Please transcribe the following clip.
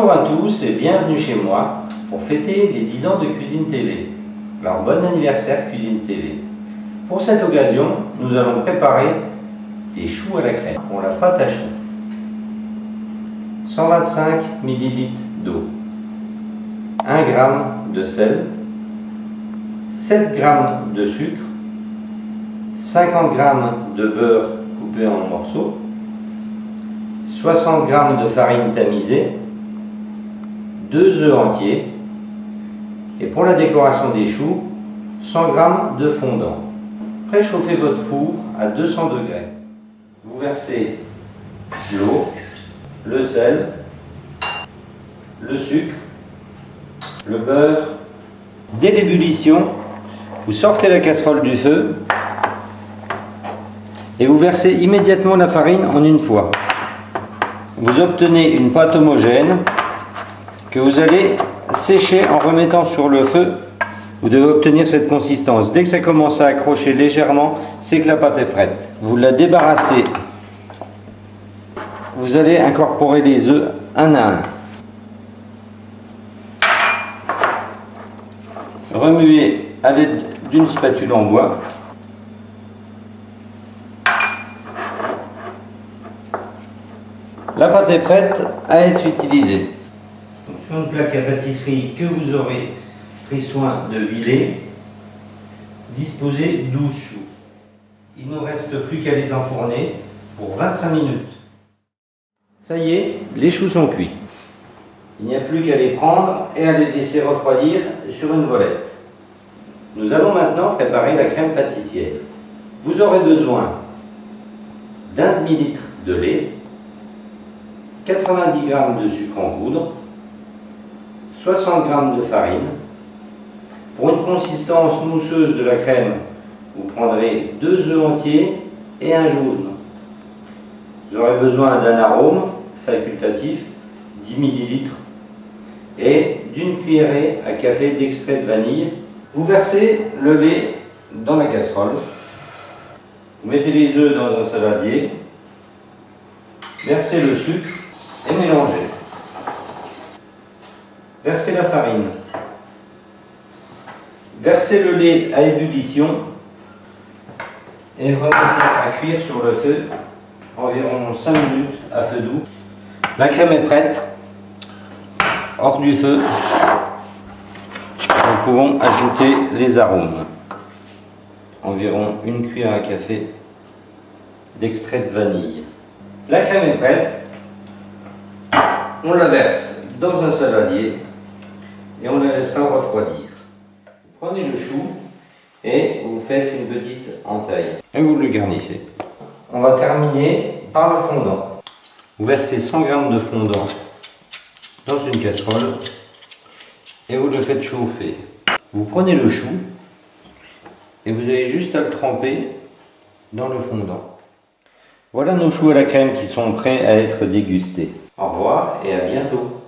Bonjour à tous et bienvenue chez moi pour fêter les 10 ans de Cuisine TV. Alors bon anniversaire Cuisine TV. Pour cette occasion, nous allons préparer des choux à la crème pour la pâte à choux. 125 ml d'eau, 1 g de sel, 7 g de sucre, 50 g de beurre coupé en morceaux, 60 g de farine tamisée, 2 œufs entiers et pour la décoration des choux, 100 g de fondant. Préchauffez votre four à 200 degrés. Vous versez l'eau, le sel, le sucre, le beurre. Dès l'ébullition, vous sortez la casserole du feu et vous versez immédiatement la farine en une fois. Vous obtenez une pâte homogène que vous allez sécher en remettant sur le feu. Vous devez obtenir cette consistance. Dès que ça commence à accrocher légèrement, c'est que la pâte est prête. Vous la débarrassez. Vous allez incorporer les œufs un à un. Remuez à l'aide d'une spatule en bois. La pâte est prête à être utilisée. Sur une plaque à pâtisserie que vous aurez pris soin de huiler, disposez 12 choux. Il ne nous reste plus qu'à les enfourner pour 25 minutes. Ça y est, les choux sont cuits. Il n'y a plus qu'à les prendre et à les laisser refroidir sur une volette. Nous allons maintenant préparer la crème pâtissière. Vous aurez besoin d'1 demi-litre de lait, 90 g de sucre en poudre, 60 g de farine. Pour une consistance mousseuse de la crème, vous prendrez 2 œufs entiers et un jaune. Vous aurez besoin d'un arôme facultatif, 10 ml, et d'une cuillerée à café d'extrait de vanille. Vous versez le lait dans la casserole. Vous mettez les œufs dans un saladier. Versez le sucre et mélangez. Versez la farine. Versez le lait à ébullition et remettez à cuire sur le feu environ 5 minutes à feu doux. La crème est prête. Hors du feu, nous pouvons ajouter les arômes. Environ une cuillère à café d'extrait de vanille. La crème est prête. On la verse dans un saladier et on la laissera refroidir. Vous prenez le chou et vous faites une petite entaille et vous le garnissez. On va terminer par le fondant. Vous versez 100 g de fondant dans une casserole et vous le faites chauffer. Vous prenez le chou et vous avez juste à le tremper dans le fondant. Voilà nos choux à la crème qui sont prêts à être dégustés. Au revoir et à bientôt.